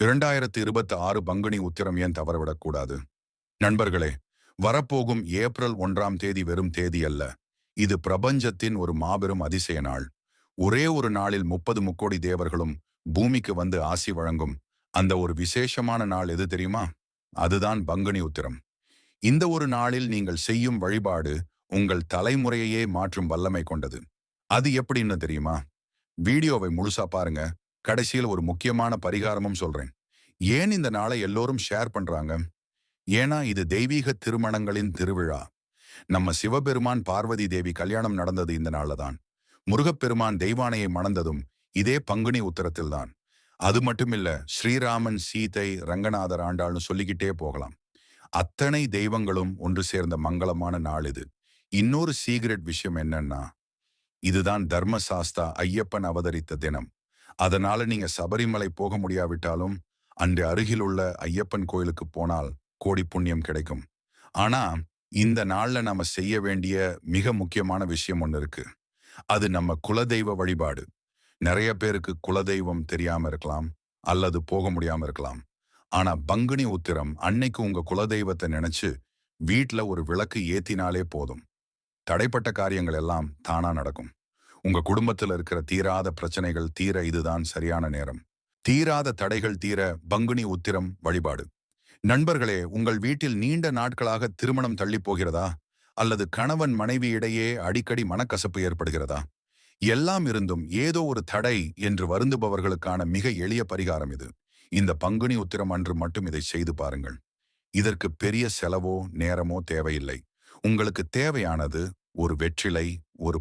2026 பங்குனி உத்திரம் ஏன் தவறவிடக்கூடாது? நண்பர்களே, வரப்போகும் ஏப்ரல் 1ஆம் தேதி வெறும் தேதி அல்ல. இது பிரபஞ்சத்தின் ஒரு மாபெரும் அதிசய நாள். ஒரே ஒரு நாளில் 30 முக்கோடி தேவர்களும் பூமிக்கு வந்து ஆசி வழங்கும் அந்த ஒரு விசேஷமான நாள் எது தெரியுமா? அதுதான் பங்குனி உத்திரம். இந்த ஒரு நாளில் நீங்கள் செய்யும் வழிபாடு உங்கள் தலைமுறையையே மாற்றும் வல்லமை கொண்டது. அது எப்படின்னு தெரியுமா? வீடியோவை முழுசா பாருங்க. கடைசியில் ஒரு முக்கியமான பரிகாரமும் சொல்றேன். ஏன் இந்த நாளை எல்லோரும் ஷேர் பண்றாங்க? ஏன்னா இது தெய்வீக திருமணங்களின் திருவிழா. நம்ம சிவபெருமான் பார்வதி தேவி கல்யாணம் நடந்தது இந்த நாள்ல தான். முருகப்பெருமான் தெய்வானையை மணந்ததும் இதே பங்குனி உத்திரத்தில் தான். அது மட்டுமில்ல, ஸ்ரீராமன், சீதை, ரங்கநாதர் ஆண்டாள்னு சொல்லிக்கிட்டே போகலாம். அத்தனை தெய்வங்களும் ஒன்று சேர்ந்த மங்களமான நாள் இது. இன்னொரு சீக்ரெட் விஷயம் என்னன்னா, இதுதான் தர்மசாஸ்தா ஐயப்பன் அவதரித்த தினம். அதனால நீங்க சபரிமலை போக முடியாவிட்டாலும் அன்று அருகில் உள்ள ஐயப்பன் கோயிலுக்கு போனால் கோடி புண்ணியம் கிடைக்கும். ஆனா இந்த நாள்ல நாம செய்ய வேண்டிய மிக முக்கியமான விஷயம் ஒண்ணு இருக்கு. அது நம்ம குலதெய்வ வழிபாடு. நிறைய பேருக்கு குலதெய்வம் தெரியாம இருக்கலாம், அல்லது போக முடியாம இருக்கலாம். ஆனா பங்குனி உத்திரம் அன்னைக்கு உங்க குலதெய்வத்தை நினைச்சு வீட்ல ஒரு விளக்கு ஏத்தினாலே போதும். தடைப்பட்ட காரியங்கள் எல்லாம் தானா நடக்கும். உங்க குடும்பத்துல இருக்கிற தீராத பிரச்சனைகள் தீர இதுதான் சரியான நேரம். தீராத தடைகள் தீர பங்குனி உத்திரம் வழிபாடு. நண்பர்களே, உங்கள் வீட்டில் நீண்ட நாட்களாக திருமணம் தள்ளி போகிறதா? அல்லது கணவன் மனைவி இடையே அடிக்கடி மனக்கசப்பு ஏற்படுகிறதா? எல்லாம் இருந்தும் ஏதோ ஒரு தடை என்று வருந்துபவர்களுக்கான மிக எளிய பரிகாரம் இது. இந்த பங்குனி உத்திரம் அன்று மட்டும் இதை செய்து பாருங்கள். இதற்கு பெரிய செலவோ நேரமோ தேவையில்லை. உங்களுக்கு தேவையானது ஒரு வெற்றிலை, ஒரு